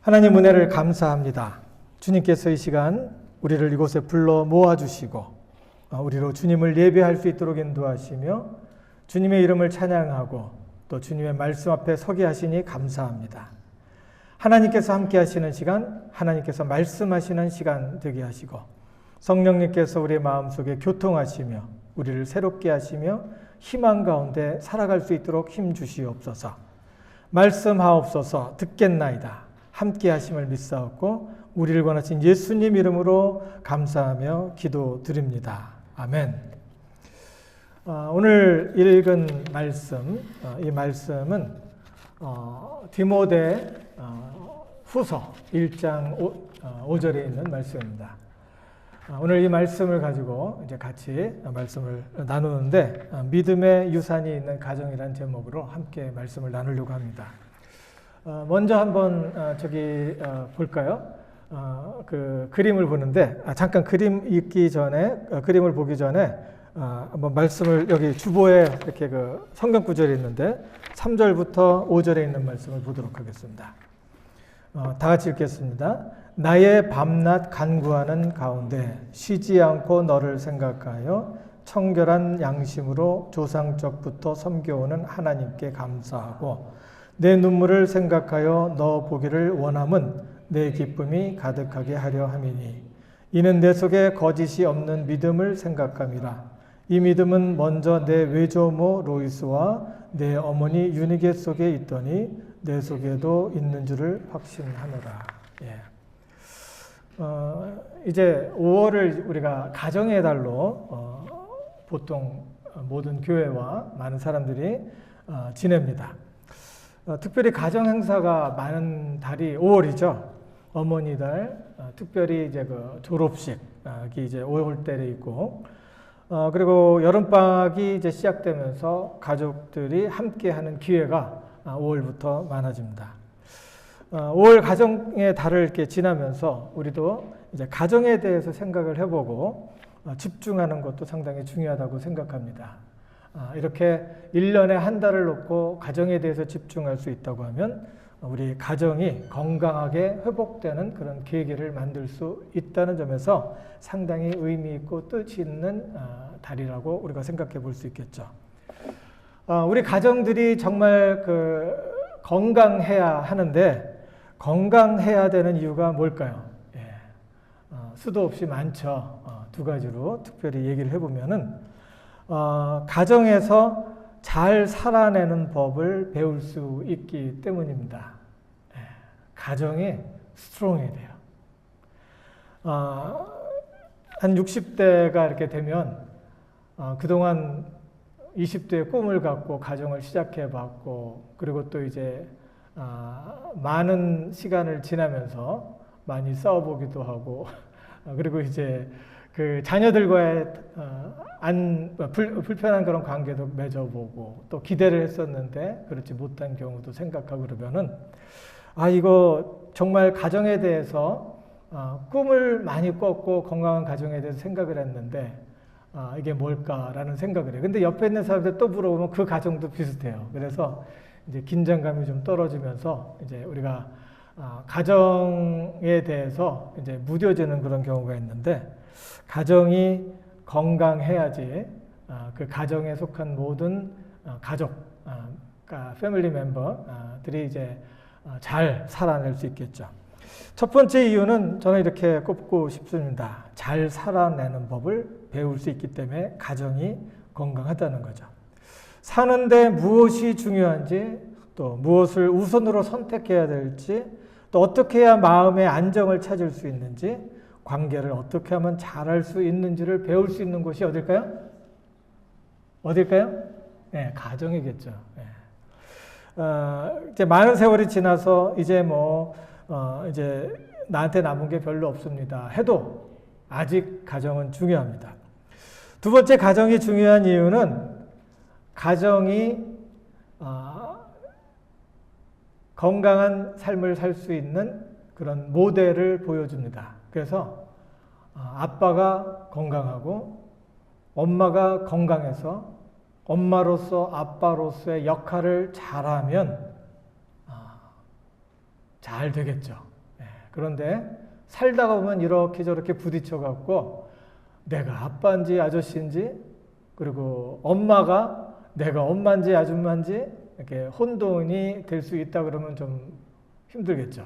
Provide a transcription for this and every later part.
하나님 은혜를 감사합니다. 주님께서 이 시간 우리를 이곳에 불러 모아주시고 우리로 주님을 예배할 수 있도록 인도하시며 주님의 이름을 찬양하고 또 주님의 말씀 앞에 서게 하시니 감사합니다. 하나님께서 함께 하시는 시간, 하나님께서 말씀하시는 시간 되게 하시고 성령님께서 우리의 마음속에 교통하시며 우리를 새롭게 하시며 희망 가운데 살아갈 수 있도록 힘 주시옵소서. 말씀하옵소서. 듣겠나이다. 함께 하심을 믿사옵고 우리를 권하신 예수님 이름으로 감사하며 기도드립니다. 아멘. 오늘 읽은 말씀, 이 말씀은 디모데 후서 1장 5절에 있는 말씀입니다. 오늘 이 말씀을 가지고 이제 같이 말씀을 나누는데 믿음의 유산이 있는 가정이라는 제목으로 함께 말씀을 나누려고 합니다. 먼저 한번 볼까요? 그 그림을 보는데 잠깐 그림 읽기 전에 그림을 보기 전에 한번 말씀을 여기 주보에 이렇게 그 성경 구절이 있는데 3절부터 5절에 있는 말씀을 보도록 하겠습니다. 다 같이 읽겠습니다. 나의 밤낮 간구하는 가운데 쉬지 않고 너를 생각하여 청결한 양심으로 조상적부터 섬겨오는 하나님께 감사하고 내 눈물을 생각하여 너 보기를 원함은 내 기쁨이 가득하게 하려 함이니 이는 내 속에 거짓이 없는 믿음을 생각함이라. 이 믿음은 먼저 내 외조모 로이스와 내 어머니 유니게 속에 있더니 내 속에도 있는 줄을 확신하노라. 이제 5월을 우리가 가정의 달로 보통 모든 교회와 많은 사람들이 지냅니다. 특별히 가정 행사가 많은 달이 5월이죠. 어머니 달, 특별히 이제 그 졸업식이 이제 5월 달에 있고, 그리고 여름방학이 이제 시작되면서 가족들이 함께하는 기회가 5월부터 많아집니다. 5월 가정의 달을 이렇게 지나면서 우리도 이제 가정에 대해서 생각을 해보고 집중하는 것도 상당히 중요하다고 생각합니다. 이렇게 1년에 한 달을 놓고 가정에 대해서 집중할 수 있다고 하면 우리 가정이 건강하게 회복되는 그런 계기를 만들 수 있다는 점에서 상당히 의미 있고 뜻이 있는 달이라고 우리가 생각해 볼 수 있겠죠. 우리 가정들이 정말 건강해야 하는데 건강해야 되는 이유가 뭘까요? 수도 없이 많죠. 두 가지로 특별히 얘기를 해보면은 가정에서 잘 살아내는 법을 배울 수 있기 때문입니다. 가정이 스트롱해야 돼요. 한 60대가 이렇게 되면 그동안 20대의 꿈을 갖고 가정을 시작해봤고 그리고 또 이제 많은 시간을 지나면서 많이 싸워보기도 하고 그리고 이제 그 자녀들과의 불편한 그런 관계도 맺어보고 또 기대를 했었는데 그렇지 못한 경우도 생각하고 그러면은 이거 정말 가정에 대해서 꿈을 많이 꿨고 건강한 가정에 대해서 생각을 했는데 이게 뭘까라는 생각을 해요. 근데 옆에 있는 사람들 또 물어보면 그 가정도 비슷해요. 그래서 이제 긴장감이 좀 떨어지면서 이제 우리가 가정에 대해서 이제 무뎌지는 그런 경우가 있는데 가정이 건강해야지 그 가정에 속한 모든 가족, 패밀리 멤버들이 이제 잘 살아낼 수 있겠죠. 첫 번째 이유는 저는 이렇게 꼽고 싶습니다. 잘 살아내는 법을 배울 수 있기 때문에 가정이 건강하다는 거죠. 사는데 무엇이 중요한지 또 무엇을 우선으로 선택해야 될지 또 어떻게 해야 마음의 안정을 찾을 수 있는지 관계를 어떻게 하면 잘할 수 있는지를 배울 수 있는 곳이 어딜까요? 어딜까요? 네, 가정이겠죠. 이제 많은 세월이 지나서 이제 이제 나한테 남은 게 별로 없습니다. 해도 아직 가정은 중요합니다. 두 번째 가정이 중요한 이유는 가정이 건강한 삶을 살 수 있는 그런 모델을 보여줍니다. 그래서 아빠가 건강하고 엄마가 건강해서 엄마로서 아빠로서의 역할을 잘하면 잘 되겠죠. 그런데 살다가 보면 이렇게 저렇게 부딪혀갖고 내가 아빠인지 아저씨인지, 그리고 엄마가 내가 엄마인지 아줌마인지 이렇게 혼돈이 될 수 있다 그러면 좀 힘들겠죠.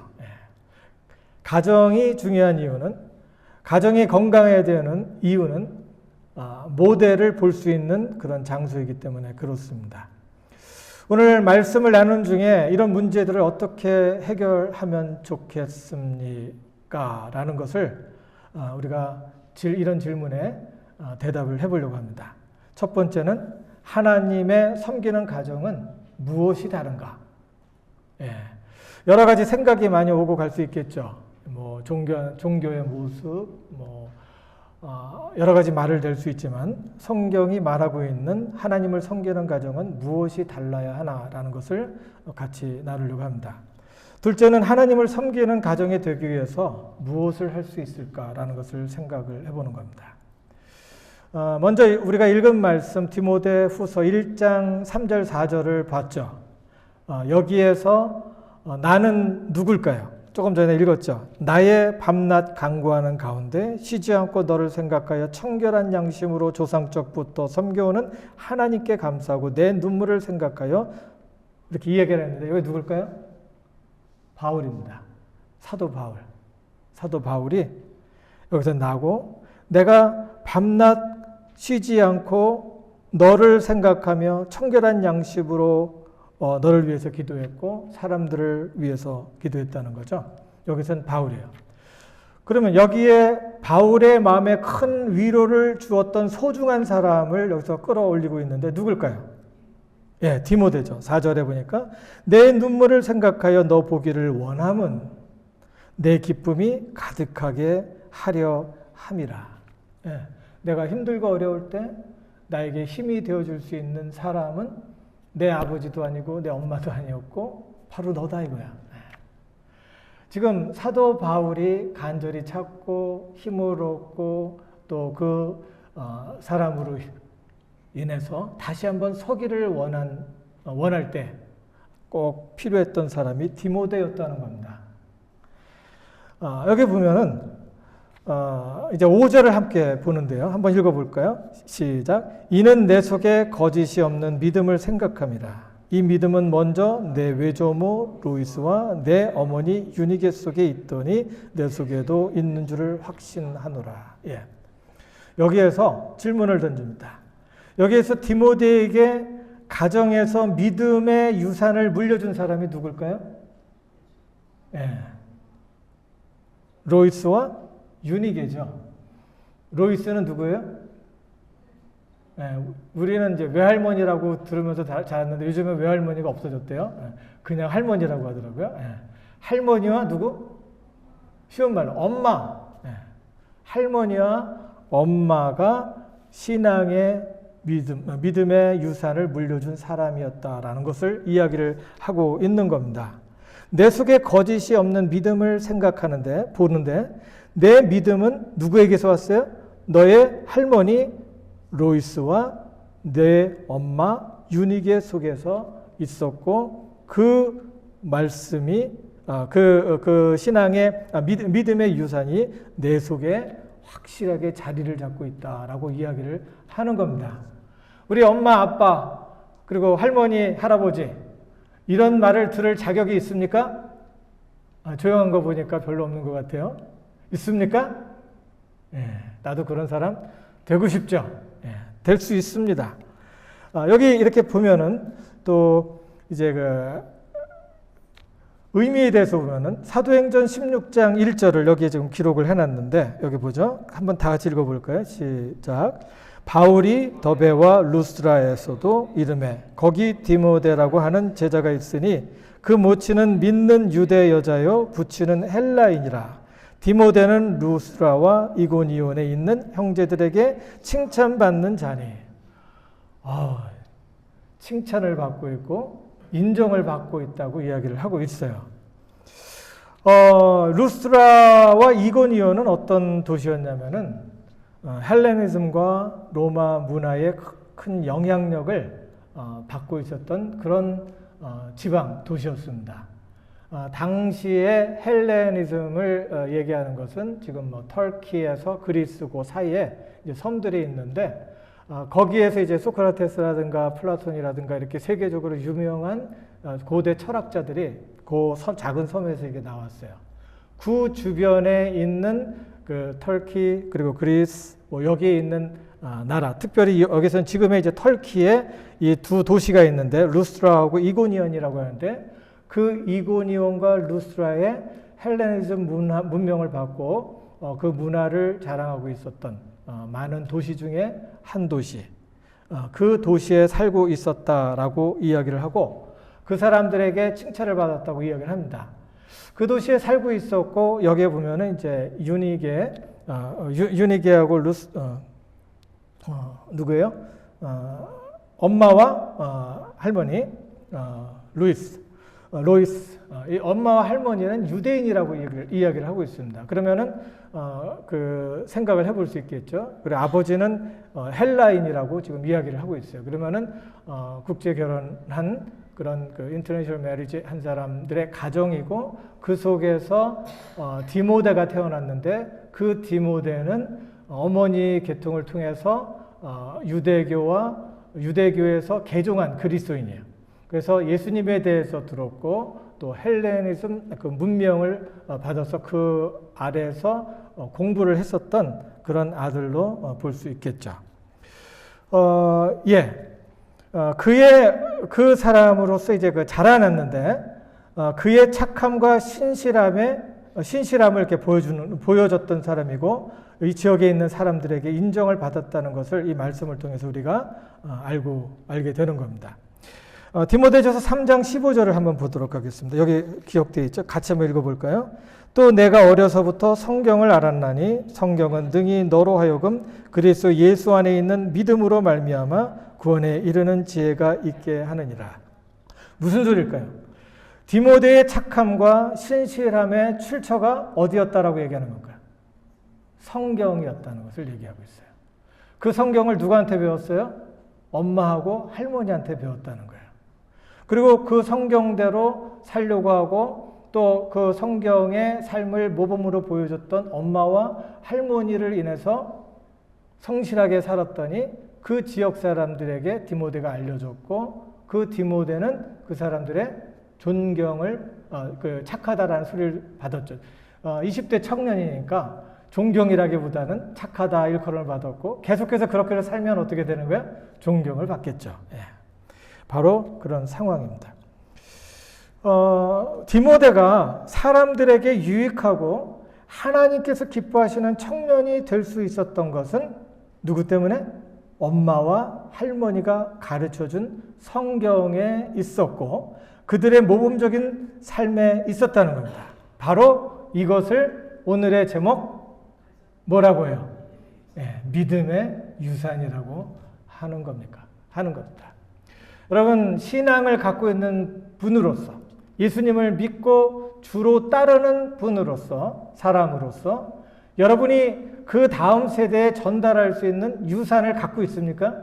가정이 중요한 이유는, 가정이 건강해야 되는 이유는 모델을 볼 수 있는 그런 장소이기 때문에 그렇습니다. 오늘 말씀을 나눈 중에 이런 문제들을 어떻게 해결하면 좋겠습니까? 라는 것을 우리가 이런 질문에 대답을 해보려고 합니다. 첫 번째는 하나님의 섬기는 가정은 무엇이 다른가? 여러 가지 생각이 많이 오고 갈 수 있겠죠. 뭐 종교의 모습, 여러 가지 말을 댈 수 있지만 성경이 말하고 있는 하나님을 섬기는 가정은 무엇이 달라야 하나라는 것을 같이 나누려고 합니다. 둘째는 하나님을 섬기는 가정이 되기 위해서 무엇을 할 수 있을까라는 것을 생각을 해보는 겁니다. 먼저 우리가 읽은 말씀 디모데후서 1장 3절 4절을 봤죠. 여기에서 나는 누굴까요? 조금 전에 읽었죠. 나의 밤낮 간구하는 가운데 쉬지 않고 너를 생각하여 청결한 양심으로 조상적부터 섬겨오는 하나님께 감사하고 내 눈물을 생각하여, 이렇게 이야기를 했는데 여기 누굴까요? 바울입니다. 사도 바울. 사도 바울이 여기서 나고, 내가 밤낮 쉬지 않고 너를 생각하며 청결한 양심으로 너를 위해서 기도했고 사람들을 위해서 기도했다는 거죠. 여기서는 바울이에요. 그러면 여기에 바울의 마음에 큰 위로를 주었던 소중한 사람을 여기서 끌어올리고 있는데 누굴까요? 디모데죠. 4절에 보니까 내 눈물을 생각하여 너 보기를 원함은 내 기쁨이 가득하게 하려 함이라. 내가 힘들고 어려울 때 나에게 힘이 되어줄 수 있는 사람은 내 아버지도 아니고 내 엄마도 아니었고 바로 너다 이거야. 지금 사도 바울이 간절히 찾고 힘을 얻고 또 그 사람으로 인해서 다시 한번 서기를 원할 때 꼭 필요했던 사람이 디모데였다는 겁니다. 여기 보면은 이제 5절을 함께 보는데요. 한번 읽어볼까요? 시작. 이는 내 속에 거짓이 없는 믿음을 생각함이라. 이 믿음은 먼저 내 외조모 로이스와 내 어머니 유니게 속에 있더니 내 속에도 있는 줄을 확신하노라. 여기에서 질문을 던집니다. 여기에서 디모데에게 가정에서 믿음의 유산을 물려준 사람이 누굴까요? 로이스와 유니게죠. 로이스는 누구예요? 우리는 이제 외할머니라고 들으면서 자랐는데 요즘은 외할머니가 없어졌대요. 그냥 할머니라고 하더라고요. 할머니와 누구? 쉬운 말로 엄마. 할머니와 엄마가 신앙의 믿음의 유산을 물려준 사람이었다라는 것을 이야기를 하고 있는 겁니다. 내 속에 거짓이 없는 믿음을 보는데 내 믿음은 누구에게서 왔어요? 너의 할머니 로이스와 내 엄마 유니게 속에서 있었고, 그 말씀이 그 신앙의 믿음의 유산이 내 속에 확실하게 자리를 잡고 있다라고 이야기를 하는 겁니다. 우리 엄마, 아빠, 그리고 할머니, 할아버지 이런 말을 들을 자격이 있습니까? 조용한 거 보니까 별로 없는 것 같아요. 있습니까? 나도 그런 사람 되고 싶죠. 될 수 있습니다. 여기 이렇게 보면은 또 이제 그 의미에 대해서 보면은 사도행전 16장 1절을 여기에 지금 기록을 해놨는데 여기 보죠. 한번 다 같이 읽어볼까요? 시작. 바울이 더베와 루스드라에서도 이름에 거기 디모데라고 하는 제자가 있으니 그 모친은 믿는 유대 여자요 부친은 헬라인이라. 디모데는 루스드라와 이고니온에 있는 형제들에게 칭찬받는 자니. 칭찬을 받고 있고 인정을 받고 있다고 이야기를 하고 있어요. 루스드라와 이고니온은 어떤 도시였냐면은 헬레니즘과 로마 문화의 큰 영향력을 받고 있었던 그런 지방 도시였습니다. 당시의 헬레니즘을 얘기하는 것은 지금 뭐 터키에서 그리스고 사이에 이제 섬들이 있는데 거기에서 이제 소크라테스라든가 플라톤이라든가 이렇게 세계적으로 유명한 고대 철학자들이 그 작은 섬에서 이게 나왔어요. 그 주변에 있는 그 터키 그리고 그리스 뭐 여기에 있는 나라, 특별히 여기서는 지금의 이제 터키에 이 두 도시가 있는데 루스트라하고 이고니온이라고 하는데 그 이고니온과 루스트라의 헬레니즘 문명을 받고 그 문화를 자랑하고 있었던 많은 도시 중에 한 도시, 그 도시에 살고 있었다라고 이야기를 하고 그 사람들에게 칭찬을 받았다고 이야기를 합니다. 그 도시에 살고 있었고 여기에 보면은 이제 유니게하고 누구예요? 엄마와 할머니 로이스. 이 엄마와 할머니는 유대인이라고 이야기를 하고 있습니다. 그러면은 그 생각을 해볼 수 있겠죠. 그리고 아버지는 헬라인이라고 지금 이야기를 하고 있어요. 그러면은 국제 결혼한 그런 그 인터내셔널 매리지 한 사람들의 가정이고 그 속에서 디모데가 태어났는데 그 디모데는 어머니 계통을 통해서 유대교에서 개종한 그리스도인이에요. 그래서 예수님에 대해서 들었고 또 헬레니즘 그 문명을 받아서 그 아래에서 공부를 했었던 그런 아들로 볼 수 있겠죠. 그 사람으로서 이제 그 자라났는데 그의 착함과 신실함을 이렇게 보여줬던 사람이고 이 지역에 있는 사람들에게 인정을 받았다는 것을 이 말씀을 통해서 우리가 알게 되는 겁니다. 디모데전서 3장 15절을 한번 보도록 하겠습니다. 여기 기록되어 있죠. 같이 한번 읽어볼까요? 또 내가 어려서부터 성경을 알았나니 성경은 능히 너로 하여금 그리스도 예수 안에 있는 믿음으로 말미암아 구원에 이르는 지혜가 있게 하느니라. 무슨 소리일까요? 디모데의 착함과 신실함의 출처가 어디였다라고 얘기하는 건가요? 성경이었다는 것을 얘기하고 있어요. 그 성경을 누구한테 배웠어요? 엄마하고 할머니한테 배웠다는 거예요. 그리고 그 성경대로 살려고 하고 또 그 성경의 삶을 모범으로 보여줬던 엄마와 할머니를 인해서 성실하게 살았더니 그 지역 사람들에게 디모데가 알려줬고 그 디모데는 그 사람들의 존경을 착하다라는 소리를 받았죠. 20대 청년이니까 존경이라기보다는 착하다 일컬음을 받았고 계속해서 그렇게 살면 어떻게 되는 거예요? 존경을 받겠죠. 예. 바로 그런 상황입니다. 디모데가 사람들에게 유익하고 하나님께서 기뻐하시는 청년이 될 수 있었던 것은 누구 때문에? 엄마와 할머니가 가르쳐준 성경에 있었고 그들의 모범적인 삶에 있었다는 겁니다. 바로 이것을 오늘의 제목 뭐라고 해요? 믿음의 유산이라고 하는 겁니다. 여러분, 신앙을 갖고 있는 분으로서 예수님을 믿고 주로 따르는 분으로서 사람으로서 여러분이 그 다음 세대에 전달할 수 있는 유산을 갖고 있습니까?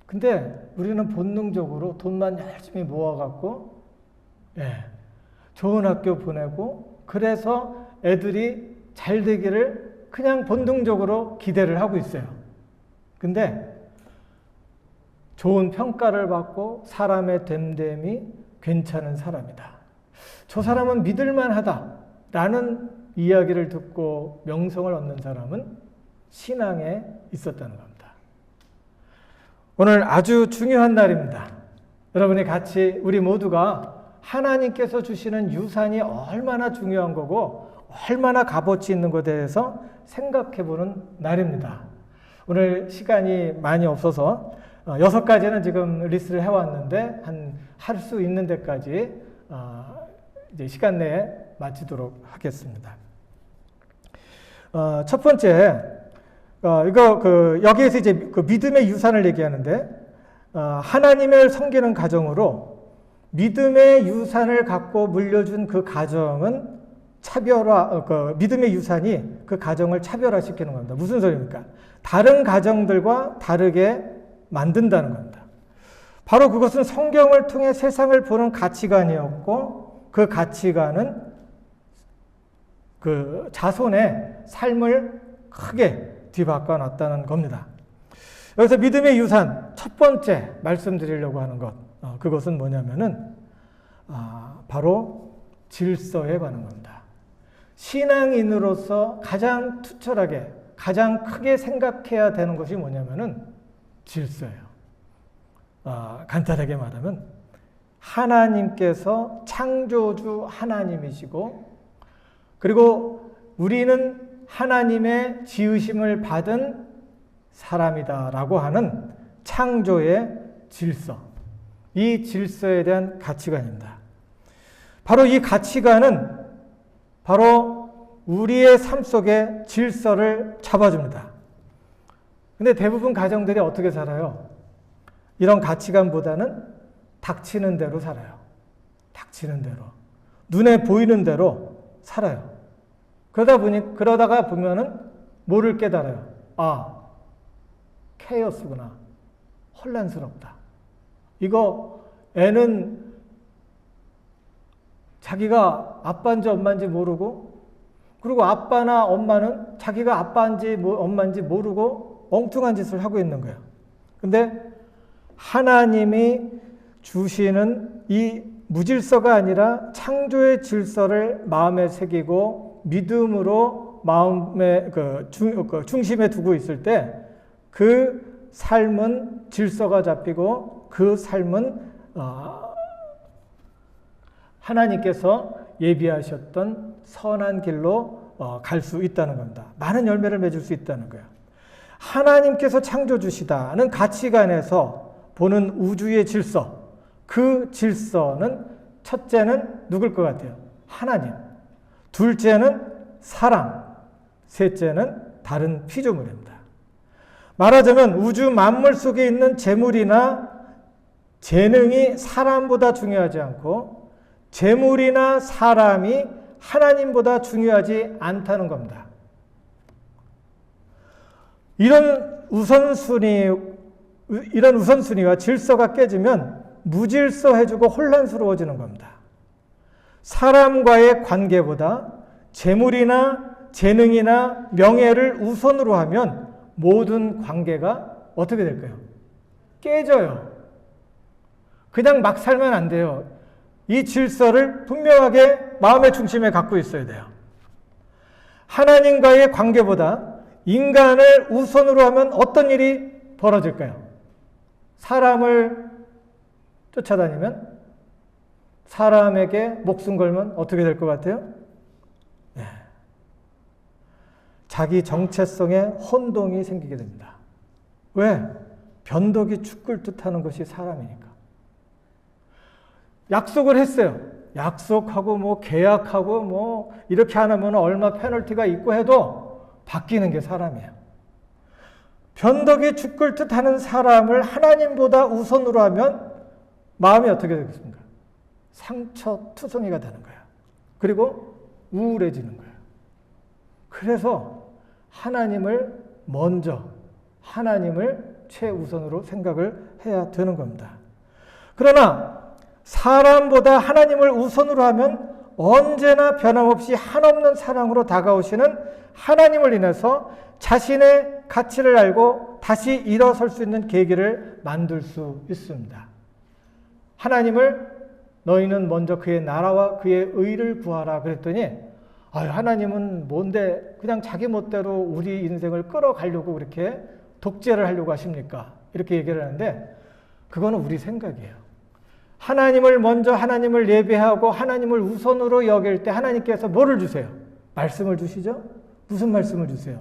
근데 우리는 본능적으로 돈만 열심히 모아갖고 좋은 학교 보내고 그래서 애들이 잘 되기를 그냥 본능적으로 기대를 하고 있어요. 근데 좋은 평가를 받고 사람의 됨됨이 괜찮은 사람이다. 저 사람은 믿을만하다 라는 이야기를 듣고 명성을 얻는 사람은 신앙에 있었다는 겁니다. 오늘 아주 중요한 날입니다. 여러분이 같이 우리 모두가 하나님께서 주시는 유산이 얼마나 중요한 거고 얼마나 값어치 있는 것에 대해서 생각해 보는 날입니다. 오늘 시간이 많이 없어서 6가지는 지금 리스트를 해왔는데 할 수 있는 데까지 이제 시간 내에 마치도록 하겠습니다. 첫 번째, 여기에서 이제 그 믿음의 유산을 얘기하는데, 하나님을 섬기는 가정으로 믿음의 유산을 갖고 물려준 그 가정은 믿음의 유산이 그 가정을 차별화시키는 겁니다. 무슨 소리입니까? 다른 가정들과 다르게 만든다는 겁니다. 바로 그것은 성경을 통해 세상을 보는 가치관이었고, 그 가치관은 그 자손의 삶을 크게 뒤바꿔 놨다는 겁니다. 여기서 믿음의 유산 첫 번째 말씀드리려고 하는 것, 그것은 뭐냐면은 바로 질서에 관한 겁니다. 신앙인으로서 가장 투철하게, 가장 크게 생각해야 되는 것이 뭐냐면은 질서예요. 간단하게 말하면 하나님께서 창조주 하나님이시고, 그리고 우리는 하나님의 지으심을 받은 사람이다라고 하는 창조의 질서, 이 질서에 대한 가치관입니다. 바로 이 가치관은 바로 우리의 삶 속에 질서를 잡아줍니다. 근데 대부분 가정들이 어떻게 살아요? 이런 가치관보다는 닥치는 대로 살아요. 닥치는 대로. 눈에 보이는 대로 살아요. 그러다가 보면은 뭐를 깨달아요? 케이오스구나. 혼란스럽다. 이거 애는 자기가 아빠인지 엄마인지 모르고, 그리고 아빠나 엄마는 자기가 아빠인지 엄마인지 모르고 엉뚱한 짓을 하고 있는 거예요. 근데 하나님이 주시는 이 무질서가 아니라 창조의 질서를 마음에 새기고 믿음으로 마음의 중심에 두고 있을 때 그 삶은 질서가 잡히고, 그 삶은 하나님께서 예비하셨던 선한 길로 갈 수 있다는 겁니다. 많은 열매를 맺을 수 있다는 거예요. 하나님께서 창조주시다는 가치관에서 보는 우주의 질서, 그 질서는 첫째는 누굴 것 같아요? 하나님. 둘째는 사랑. 셋째는 다른 피조물입니다. 말하자면 우주 만물 속에 있는 재물이나 재능이 사람보다 중요하지 않고, 재물이나 사람이 하나님보다 중요하지 않다는 겁니다. 이런 우선순위와 질서가 깨지면 무질서해지고 혼란스러워지는 겁니다. 사람과의 관계보다 재물이나 재능이나 명예를 우선으로 하면 모든 관계가 어떻게 될까요? 깨져요. 그냥 막 살면 안 돼요. 이 질서를 분명하게 마음의 중심에 갖고 있어야 돼요. 하나님과의 관계보다 인간을 우선으로 하면 어떤 일이 벌어질까요? 사람을 쫓아다니면, 사람에게 목숨 걸면 어떻게 될 것 같아요? 네. 자기 정체성에 혼동이 생기게 됩니다. 왜? 변덕이 죽을 듯 하는 것이 사람이니까. 약속을 했어요. 약속하고 계약하고 이렇게 안 하면 얼마 페널티가 있고 해도 바뀌는 게 사람이에요. 변덕이 죽을 듯 하는 사람을 하나님보다 우선으로 하면 마음이 어떻게 되겠습니까? 상처투성이가 되는 거예요. 그리고 우울해지는 거예요. 그래서 하나님을 먼저, 하나님을 최우선으로 생각을 해야 되는 겁니다. 그러나 사람보다 하나님을 우선으로 하면 언제나 변함없이 한없는 사랑으로 다가오시는 하나님을 인해서 자신의 가치를 알고 다시 일어설 수 있는 계기를 만들 수 있습니다. 하나님을 너희는 먼저 그의 나라와 그의 의를 구하라 그랬더니, 하나님은 뭔데 그냥 자기 멋대로 우리 인생을 끌어가려고 그렇게 독재를 하려고 하십니까? 이렇게 얘기를 하는데, 그거는 우리 생각이에요. 하나님을 먼저 하나님을 예배하고 하나님을 우선으로 여길 때 하나님께서 뭐를 주세요? 말씀을 주시죠? 무슨 말씀을 주세요?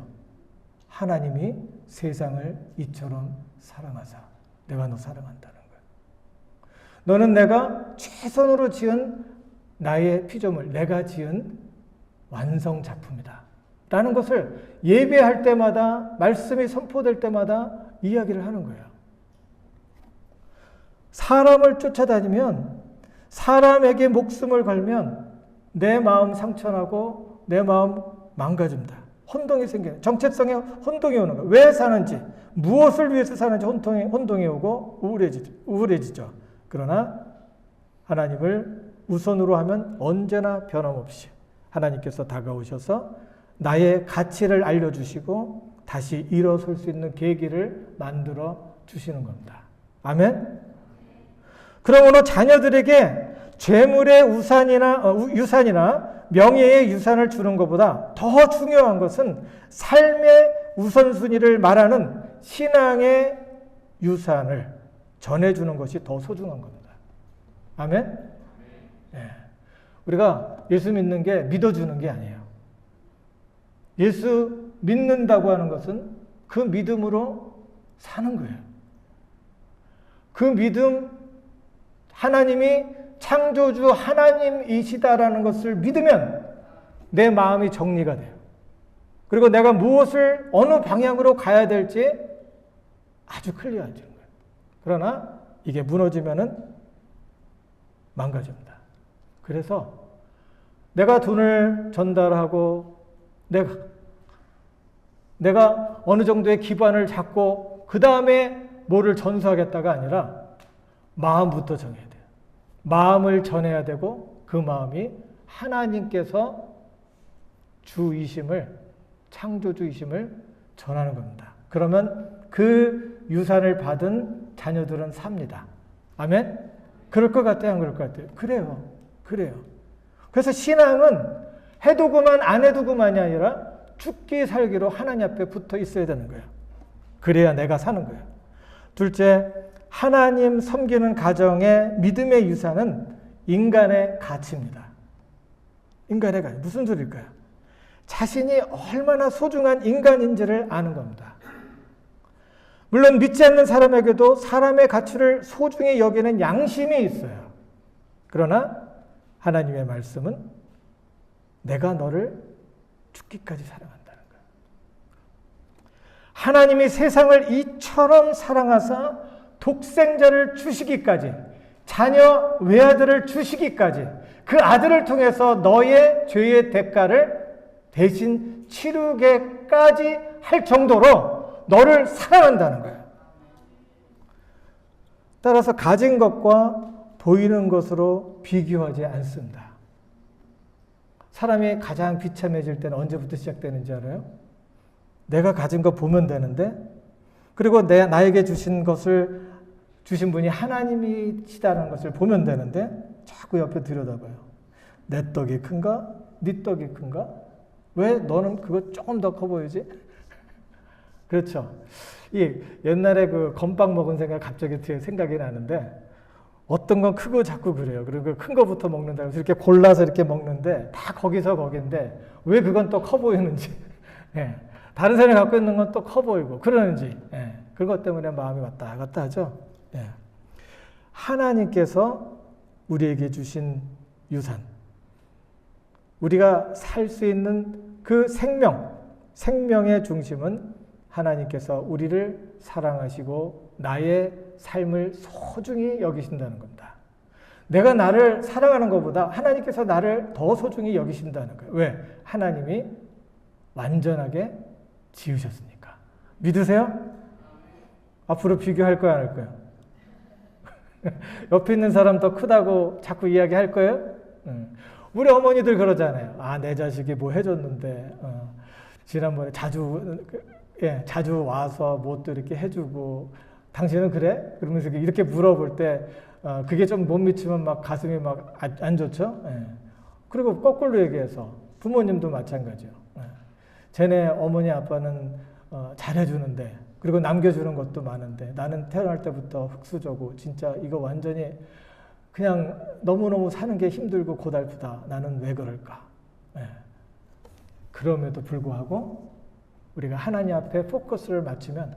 하나님이 세상을 이처럼 사랑하사 내가 너 사랑한다는 거예요. 너는 내가 최선으로 지은 나의 피조물, 내가 지은 완성 작품이다 라는 것을 예배할 때마다, 말씀이 선포될 때마다 이야기를 하는 거예요. 사람을 쫓아다니면, 사람에게 목숨을 걸면 내 마음 상처나고 내 마음 망가집니다. 혼동이 생겨요. 정체성에 혼동이 오는 거예요. 왜 사는지, 무엇을 위해서 사는지 혼동이 오고 우울해지죠. 그러나 하나님을 우선으로 하면 언제나 변함없이 하나님께서 다가오셔서 나의 가치를 알려주시고 다시 일어설 수 있는 계기를 만들어 주시는 겁니다. 아멘? 그러므로 자녀들에게 재물의 유산이나 명예의 유산을 주는 것보다 더 중요한 것은 삶의 우선순위를 말하는 신앙의 유산을 전해주는 것이 더 소중한 겁니다. 아멘? 네. 우리가 예수 믿는 게 믿어주는 게 아니에요. 예수 믿는다고 하는 것은 그 믿음으로 사는 거예요. 그 믿음, 하나님이 창조주 하나님이시다라는 것을 믿으면 내 마음이 정리가 돼요. 그리고 내가 무엇을 어느 방향으로 가야 될지 아주 클리어해지는 거예요. 그러나 이게 무너지면은 망가집니다. 그래서 내가 돈을 전달하고 내가 어느 정도의 기반을 잡고 그 다음에 뭐를 전수하겠다가 아니라 마음부터 정해야 돼요. 마음을 전해야 되고 그 마음이 하나님께서 주이심을, 창조주이심을 전하는 겁니다. 그러면 그 유산을 받은 자녀들은 삽니다. 아멘? 그럴 것 같아요? 안 그럴 것 같아요? 그래요. 그래서 신앙은 해도 그만 안 해도 그만이 아니라 죽기 살기로 하나님 앞에 붙어 있어야 되는 거예요. 그래야 내가 사는 거예요. 둘째, 하나님 섬기는 가정의 믿음의 유산은 인간의 가치입니다. 인간의 가치. 무슨 소리일까요? 자신이 얼마나 소중한 인간인지를 아는 겁니다. 물론 믿지 않는 사람에게도 사람의 가치를 소중히 여기는 양심이 있어요. 그러나 하나님의 말씀은 내가 너를 죽기까지 사랑한다는 거예요. 하나님이 세상을 이처럼 사랑하사 독생자를 주시기까지, 자녀 외아들을 주시기까지, 그 아들을 통해서 너의 죄의 대가를 대신 치르게까지 할 정도로 너를 사랑한다는 거예요. 따라서 가진 것과 보이는 것으로 비교하지 않습니다. 사람이 가장 비참해질 때는 언제부터 시작되는지 알아요? 내가 가진 거 보면 되는데, 그리고 나에게 주신 분이 하나님이시다는 것을 보면 되는데 자꾸 옆에 들여다봐요. 내 떡이 큰가? 네 떡이 큰가? 왜 너는 그거 조금 더 커 보이지? 그렇죠. 옛날에 그 건빵 먹은 갑자기 생각이 나는데, 어떤 건 크고 자꾸 그래요. 그리고 큰 거부터 먹는다 해서 이렇게 골라서 이렇게 먹는데 다 거긴데 왜 그건 또 커 보이는지, 예. 다른 사람이 갖고 있는 건 또 커 보이고 그러는지, 예. 그것 때문에 마음이 왔다 갔다 하죠. 예. 하나님께서 우리에게 주신 유산, 우리가 살 수 있는 그 생명의 중심은 하나님께서 우리를 사랑하시고 나의 삶을 소중히 여기신다는 겁니다. 내가 나를 사랑하는 것보다 하나님께서 나를 더 소중히 여기신다는 거예요. 왜? 하나님이 완전하게 지으셨으니까. 믿으세요? 앞으로 비교할 거야, 안 할 거야? 옆에 있는 사람 더 크다고 자꾸 이야기할 거예요? 우리 어머니들 그러잖아요. 내 자식이 뭐 해줬는데, 지난번에 자주 와서 뭣도 이렇게 해주고, 당신은 그래? 그러면서 이렇게 물어볼 때, 그게 좀 못 미치면 막 가슴이 막 안 좋죠? 예. 그리고 거꾸로 얘기해서 부모님도 마찬가지요. 예. 쟤네 어머니 아빠는 잘해주는데, 그리고 남겨주는 것도 많은데, 나는 태어날 때부터 흙수저고, 진짜 이거 완전히 그냥 너무너무 사는 게 힘들고 고달프다. 나는 왜 그럴까? 예. 그럼에도 불구하고 우리가 하나님 앞에 포커스를 맞추면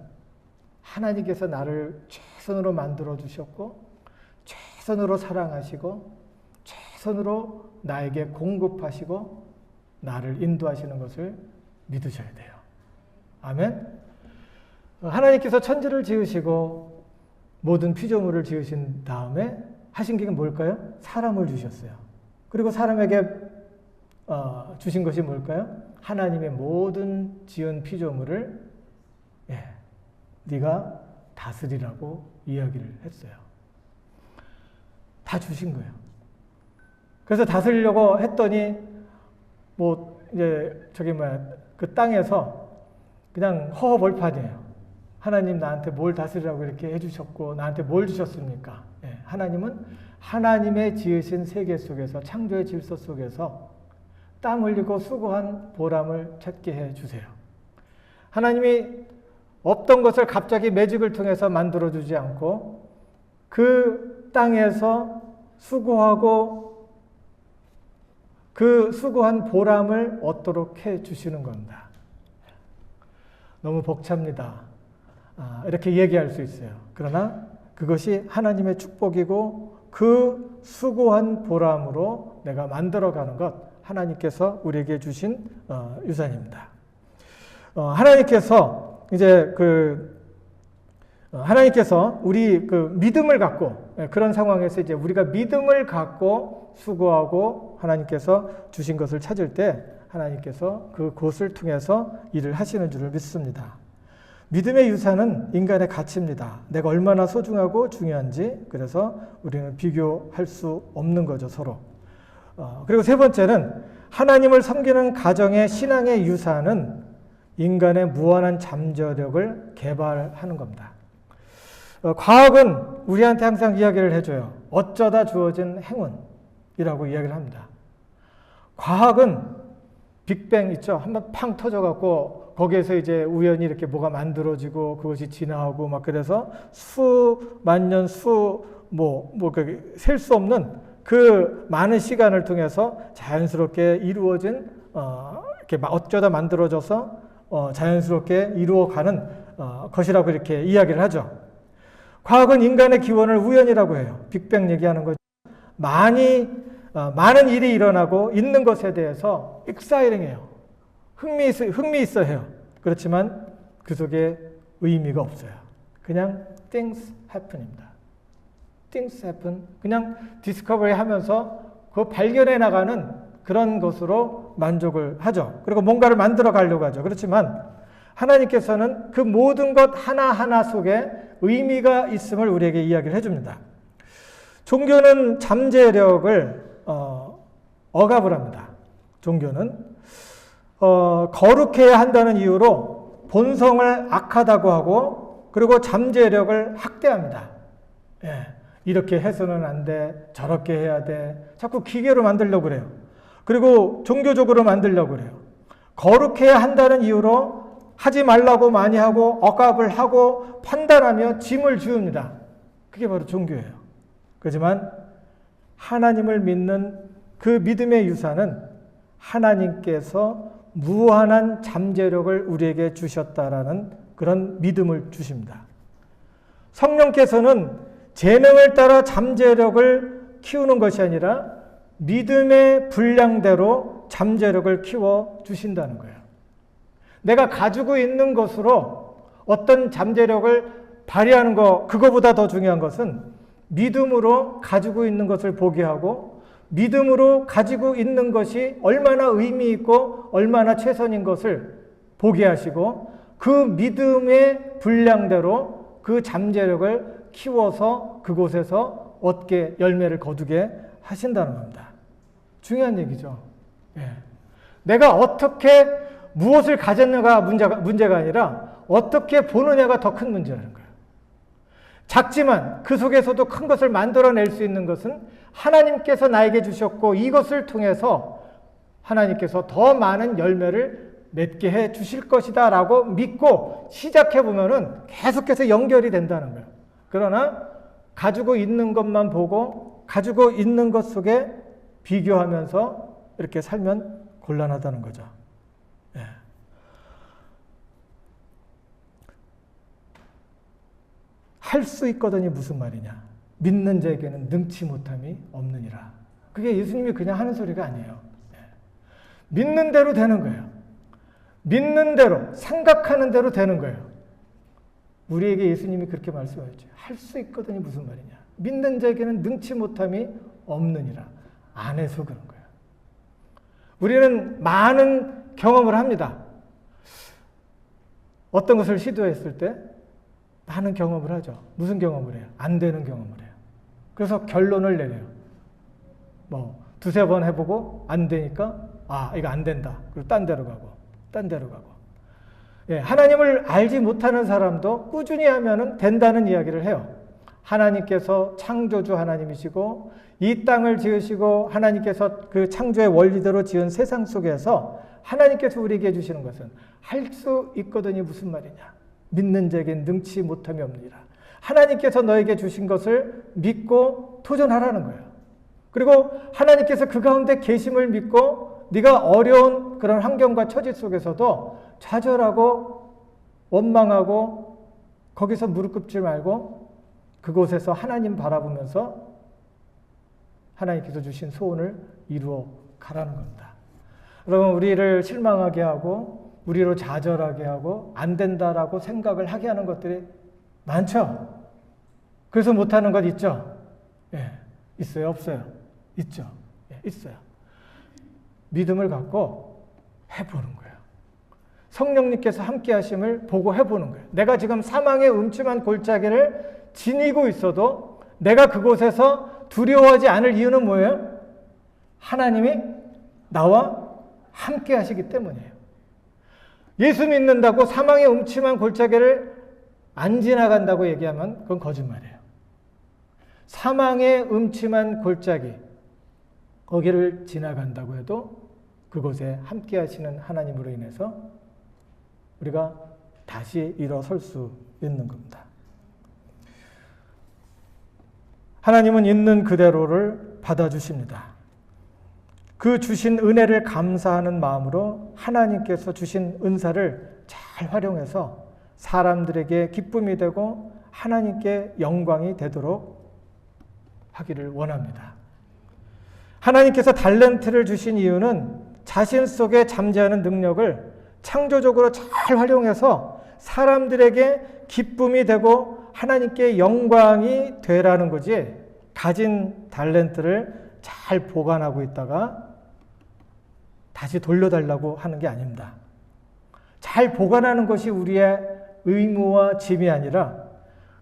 하나님께서 나를 최선으로 만들어 주셨고, 최선으로 사랑하시고, 최선으로 나에게 공급하시고 나를 인도하시는 것을 믿으셔야 돼요. 아멘. 하나님께서 천지를 지으시고 모든 피조물을 지으신 다음에 하신 게 뭘까요? 사람을 주셨어요. 그리고 사람에게 주신 것이 뭘까요? 하나님의 모든 지은 피조물을 네가 다스리라고 이야기를 했어요. 다 주신 거예요. 그래서 다스리려고 했더니 그 땅에서 그냥 허허벌판이에요. 하나님 나한테 뭘 다스리라고 이렇게 해주셨고 나한테 뭘 주셨습니까? 하나님은 하나님의 지으신 세계 속에서 창조의 질서 속에서 땀 흘리고 수고한 보람을 찾게 해주세요. 하나님이 없던 것을 갑자기 매직을 통해서 만들어주지 않고 그 땅에서 수고하고 그 수고한 보람을 얻도록 해주시는 겁니다. 너무 벅찹니다. 이렇게 얘기할 수 있어요. 그러나 그것이 하나님의 축복이고 그 수고한 보람으로 내가 만들어가는 것 하나님께서 우리에게 주신 유산입니다. 하나님께서 우리 그 믿음을 갖고 그런 상황에서 이제 우리가 믿음을 갖고 수고하고 하나님께서 주신 것을 찾을 때 하나님께서 그곳을 통해서 일을 하시는 줄을 믿습니다. 믿음의 유산은 인간의 가치입니다. 내가 얼마나 소중하고 중요한지 그래서 우리는 비교할 수 없는 거죠, 서로. 그리고 세 번째는 하나님을 섬기는 가정의 신앙의 유산은 인간의 무한한 잠재력을 개발하는 겁니다. 과학은 우리한테 항상 이야기를 해줘요. 어쩌다 주어진 행운이라고 이야기를 합니다. 과학은 빅뱅 있죠? 한번 팡 터져갖고 거기에서 이제 우연히 이렇게 뭐가 만들어지고 그것이 진화하고 막 그래서 수만 년, 셀 수 없는 그 많은 시간을 통해서 자연스럽게 이루어진 이렇게 어쩌다 만들어져서 자연스럽게 이루어가는 것이라고 이렇게 이야기를 하죠. 과학은 인간의 기원을 우연이라고 해요. 빅뱅 얘기하는 거죠. 많은 일이 일어나고 있는 것에 대해서 exciting해요. 흥미있어 해요. 그렇지만 그 속에 의미가 없어요. 그냥 things happen입니다. things happen. 그냥 디스커버리 하면서 그 발견해 나가는 그런 것으로 만족을 하죠. 그리고 뭔가를 만들어 가려고 하죠. 그렇지만 하나님께서는 그 모든 것 하나하나 속에 의미가 있음을 우리에게 이야기를 해줍니다. 종교는 잠재력을 억압을 합니다. 종교는 거룩해야 한다는 이유로 본성을 악하다고 하고 그리고 잠재력을 학대합니다. 이렇게 해서는 안 돼, 저렇게 해야 돼. 자꾸 기계로 만들려고 그래요. 그리고 종교적으로 만들려고 그래요. 거룩해야 한다는 이유로 하지 말라고 많이 하고 억압을 하고 판단하며 짐을 지웁니다. 그게 바로 종교예요. 그렇지만 하나님을 믿는 그 믿음의 유산은 하나님께서 무한한 잠재력을 우리에게 주셨다라는 그런 믿음을 주십니다. 성령께서는 재능을 따라 잠재력을 키우는 것이 아니라 믿음의 분량대로 잠재력을 키워 주신다는 거예요. 내가 가지고 있는 것으로 어떤 잠재력을 발휘하는 것, 그거보다 더 중요한 것은 믿음으로 가지고 있는 것을 보게 하고 믿음으로 가지고 있는 것이 얼마나 의미 있고 얼마나 최선인 것을 보게 하시고 그 믿음의 분량대로 그 잠재력을 키워서 그곳에서 얻게 열매를 거두게 하신다는 겁니다. 중요한 얘기죠. 내가 어떻게 무엇을 가졌느냐가 문제가 아니라 어떻게 보느냐가 더 큰 문제라는 거예요. 작지만 그 속에서도 큰 것을 만들어낼 수 있는 것은 하나님께서 나에게 주셨고 이것을 통해서 하나님께서 더 많은 열매를 맺게 해 주실 것이다 라고 믿고 시작해 보면은 계속해서 연결이 된다는 거예요. 그러나 가지고 있는 것만 보고 가지고 있는 것 속에 비교하면서 이렇게 살면 곤란하다는 거죠. 할 수 있거든이 무슨 말이냐. 믿는 자에게는 능치 못함이 없느니라. 그게 예수님이 그냥 하는 소리가 아니에요. 믿는 대로 되는 거예요. 믿는 대로, 생각하는 대로 되는 거예요. 우리에게 예수님이 그렇게 말씀하셨죠. 할 수 있거든이 무슨 말이냐. 믿는 자에게는 능치 못함이 없느니라. 안 해서 그런 거예요. 우리는 많은 경험을 합니다. 어떤 것을 시도했을 때 많은 경험을 하죠. 무슨 경험을 해요? 안 되는 경험을 해요. 그래서 결론을 내려요. 두세 번 해보고 안 되니까 이거 안 된다. 그리고 딴 데로 가고. 예, 하나님을 알지 못하는 사람도 꾸준히 하면은 된다는 이야기를 해요. 하나님께서 창조주 하나님이시고 이 땅을 지으시고 하나님께서 그 창조의 원리대로 지은 세상 속에서 하나님께서 우리에게 주시는 것은 할 수 있거든이 무슨 말이냐. 믿는 자에겐 능치 못함이 없느니라. 하나님께서 너에게 주신 것을 믿고 도전하라는 거예요. 그리고 하나님께서 그 가운데 계심을 믿고 네가 어려운 그런 환경과 처지 속에서도 좌절하고 원망하고 거기서 무릎 꿇지 말고 그곳에서 하나님 바라보면서 하나님께서 주신 소원을 이루어 가라는 겁니다. 여러분, 우리를 실망하게 하고 우리로 좌절하게 하고 안 된다라고 생각을 하게 하는 것들이 많죠. 그래서 못하는 것 있죠. 예, 있어요, 없어요? 있죠. 예, 있어요. 믿음을 갖고 해보는 거예요. 성령님께서 함께 하심을 보고 해보는 거예요. 내가 지금 사망의 음침한 골짜기를 지니고 있어도 내가 그곳에서 두려워하지 않을 이유는 뭐예요? 하나님이 나와 함께 하시기 때문이에요. 예수 믿는다고 사망의 음침한 골짜기를 안 지나간다고 얘기하면 그건 거짓말이에요. 사망의 음침한 골짜기, 거기를 지나간다고 해도 그곳에 함께 하시는 하나님으로 인해서 우리가 다시 일어설 수 있는 겁니다. 하나님은 있는 그대로를 받아주십니다. 그 주신 은혜를 감사하는 마음으로 하나님께서 주신 은사를 잘 활용해서 사람들에게 기쁨이 되고 하나님께 영광이 되도록 하기를 원합니다. 하나님께서 달란트를 주신 이유는 자신 속에 잠재하는 능력을 창조적으로 잘 활용해서 사람들에게 기쁨이 되고 하나님께 영광이 되라는 거지, 가진 달란트를 잘 보관하고 있다가 다시 돌려달라고 하는 게 아닙니다. 잘 보관하는 것이 우리의 의무와 짐이 아니라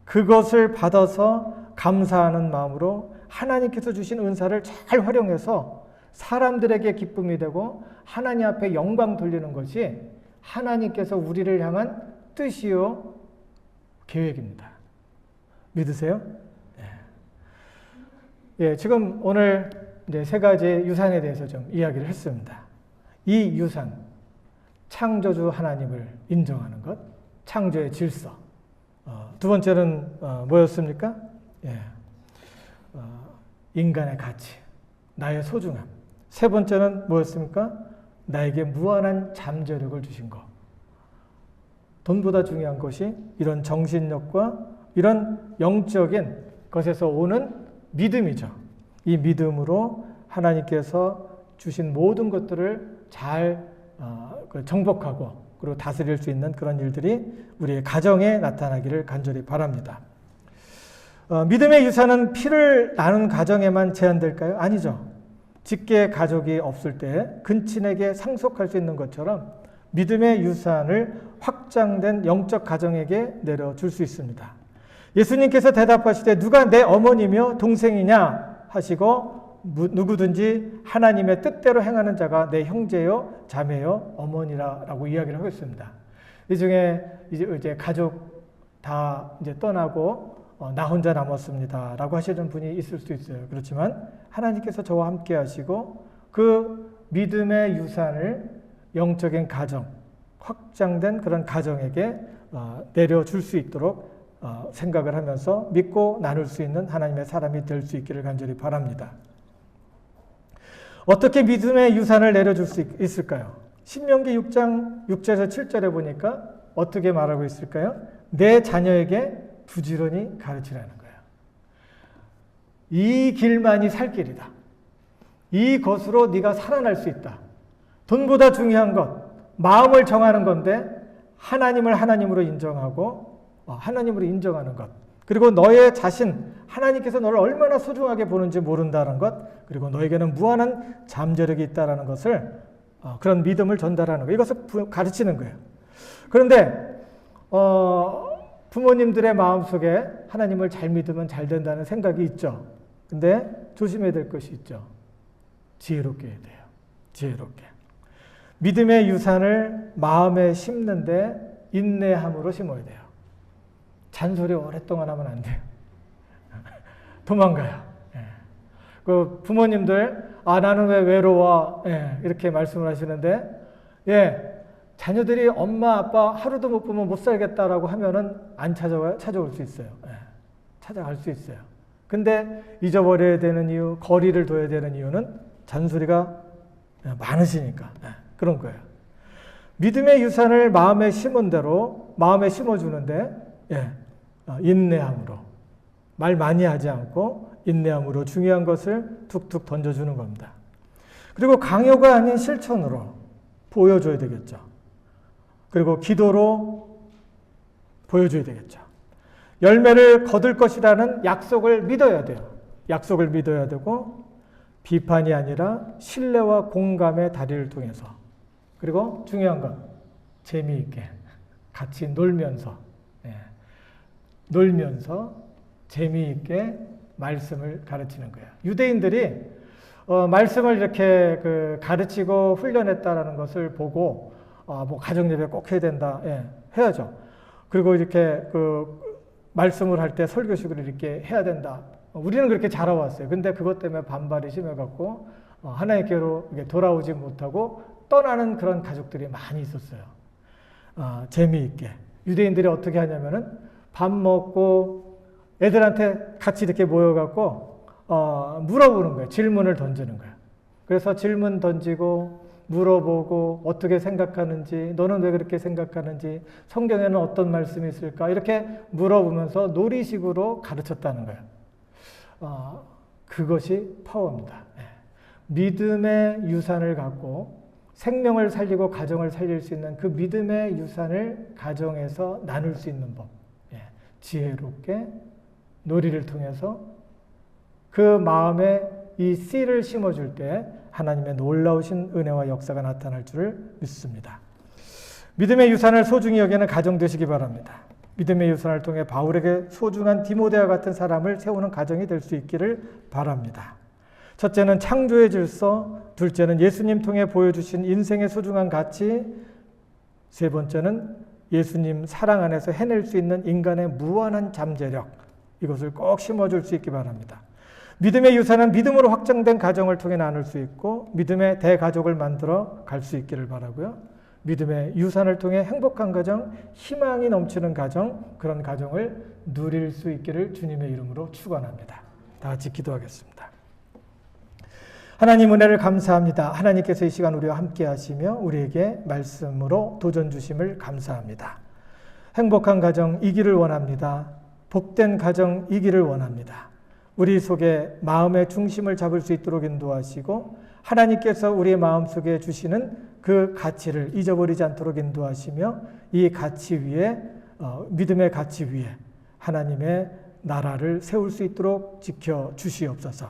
그것을 받아서 감사하는 마음으로 하나님께서 주신 은사를 잘 활용해서 사람들에게 기쁨이 되고 하나님 앞에 영광 돌리는 것이 하나님께서 우리를 향한 뜻이요 계획입니다. 믿으세요? 예, 지금 오늘 이제 세 가지 유산에 대해서 좀 이야기를 했습니다. 이 유산, 창조주 하나님을 인정하는 것, 창조의 질서. 두 번째는 뭐였습니까? 예, 인간의 가치, 나의 소중함. 세 번째는 뭐였습니까? 나에게 무한한 잠재력을 주신 것. 돈보다 중요한 것이 이런 정신력과 이런 영적인 것에서 오는 믿음이죠. 이 믿음으로 하나님께서 주신 모든 것들을 잘 정복하고 그리고 다스릴 수 있는 그런 일들이 우리의 가정에 나타나기를 간절히 바랍니다. 믿음의 유산은 피를 나눈 가정에만 제한될까요? 아니죠. 직계 가족이 없을 때 근친에게 상속할 수 있는 것처럼 믿음의 유산을 확장된 영적 가정에게 내려줄 수 있습니다. 예수님께서 대답하시되 누가 내 어머니며 동생이냐 하시고 누구든지 하나님의 뜻대로 행하는 자가 내 형제요 자매요 어머니라라고 이야기를 하고 있습니다. 이 중에 이제 가족 다 이제 떠나고 나 혼자 남았습니다라고 하시는 분이 있을 수 있어요. 그렇지만 하나님께서 저와 함께 하시고 그 믿음의 유산을 영적인 가정, 확장된 그런 가정에게 내려줄 수 있도록 생각을 하면서 믿고 나눌 수 있는 하나님의 사람이 될 수 있기를 간절히 바랍니다. 어떻게 믿음의 유산을 내려줄 수 있을까요? 신명기 6장 6절에서 7절에 보니까 어떻게 말하고 있을까요? 내 자녀에게 부지런히 가르치라는 거예요. 이 길만이 살 길이다. 이것으로 네가 살아날 수 있다. 돈보다 중요한 것, 마음을 정하는 건데 하나님을 하나님으로 인정하고 하나님으로 인정하는 것, 그리고 너의 자신, 하나님께서 너를 얼마나 소중하게 보는지 모른다는 것, 그리고 너에게는 무한한 잠재력이 있다는 것을 그런 믿음을 전달하는 거예요. 이것을 가르치는 거예요. 그런데 부모님들의 마음속에 하나님을 잘 믿으면 잘 된다는 생각이 있죠. 근데 조심해야 될 것이 있죠. 지혜롭게 해야 돼요. 지혜롭게. 믿음의 유산을 마음에 심는데 인내함으로 심어야 돼요. 잔소리 오랫동안 하면 안 돼요. 도망가요. 그 부모님들, 나는 왜 외로워? 이렇게 말씀을 하시는데, 자녀들이 엄마, 아빠 하루도 못 보면 못 살겠다라고 하면은 안 찾아올 수 있어요. 찾아갈 수 있어요. 근데 잊어버려야 되는 이유, 거리를 둬야 되는 이유는 잔소리가 많으시니까. 그런 거예요. 믿음의 유산을 마음에 심은 대로 마음에 심어주는데, 인내함으로. 말 많이 하지 않고 인내함으로 중요한 것을 툭툭 던져주는 겁니다. 그리고 강요가 아닌 실천으로 보여줘야 되겠죠. 그리고 기도로 보여줘야 되겠죠. 열매를 거둘 것이라는 약속을 믿어야 돼요. 약속을 믿어야 되고 비판이 아니라 신뢰와 공감의 다리를 통해서 그리고 중요한 건 재미있게 같이 놀면서 재미있게 말씀을 가르치는 거예요. 유대인들이 말씀을 이렇게 가르치고 훈련했다라는 것을 보고 뭐 가정 예배 꼭 해야 된다, 해야죠. 그리고 이렇게 말씀을 할 때 설교식을 이렇게 해야 된다. 우리는 그렇게 자라왔어요. 근데 그것 때문에 반발이 심해갖고 하나님께로 돌아오지 못하고 떠나는 그런 가족들이 많이 있었어요. 재미있게 유대인들이 어떻게 하냐면은 밥 먹고 애들한테 같이 이렇게 모여갖고 물어보는 거예요. 질문을 던지는 거예요. 그래서 질문 던지고 물어보고 어떻게 생각하는지, 너는 왜 그렇게 생각하는지, 성경에는 어떤 말씀이 있을까, 이렇게 물어보면서 놀이식으로 가르쳤다는 거예요. 그것이 파워입니다. 믿음의 유산을 갖고 생명을 살리고 가정을 살릴 수 있는 그 믿음의 유산을 가정에서 나눌 수 있는 법. 지혜롭게 놀이를 통해서 그 마음에 이 씨를 심어줄 때 하나님의 놀라우신 은혜와 역사가 나타날 줄을 믿습니다. 믿음의 유산을 소중히 여기는 가정 되시기 바랍니다. 믿음의 유산을 통해 바울에게 소중한 디모데와 같은 사람을 세우는 가정이 될 수 있기를 바랍니다. 첫째는 창조의 질서, 둘째는 예수님 통해 보여주신 인생의 소중한 가치, 세 번째는 예수님 사랑 안에서 해낼 수 있는 인간의 무한한 잠재력, 이것을 꼭 심어줄 수 있기 바랍니다. 믿음의 유산은 믿음으로 확정된 가정을 통해 나눌 수 있고 믿음의 대가족을 만들어 갈 수 있기를 바라고요. 믿음의 유산을 통해 행복한 가정, 희망이 넘치는 가정, 그런 가정을 누릴 수 있기를 주님의 이름으로 축원합니다. 다 같이 기도하겠습니다. 하나님 은혜를 감사합니다. 하나님께서 이 시간 우리와 함께 하시며 우리에게 말씀으로 도전 주심을 감사합니다. 행복한 가정 이기를 원합니다. 복된 가정 이기를 원합니다. 우리 속에 마음의 중심을 잡을 수 있도록 인도하시고 하나님께서 우리의 마음속에 주시는 그 가치를 잊어버리지 않도록 인도하시며 이 가치 위에 믿음의 가치 위에 하나님의 나라를 세울 수 있도록 지켜주시옵소서.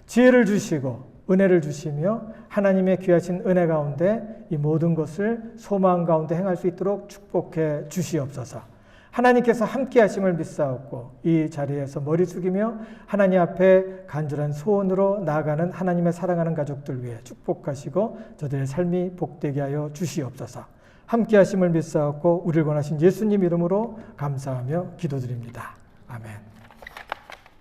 지혜를 주시고 은혜를 주시며 하나님의 귀하신 은혜 가운데 이 모든 것을 소망 가운데 행할 수 있도록 축복해 주시옵소서. 하나님께서 함께 하심을 믿사옵고 이 자리에서 머리 숙이며 하나님 앞에 간절한 소원으로 나아가는 하나님의 사랑하는 가족들 위해 축복하시고 저들의 삶이 복되게 하여 주시옵소서. 함께 하심을 믿사옵고 우리를 권하신 예수님 이름으로 감사하며 기도드립니다. 아멘.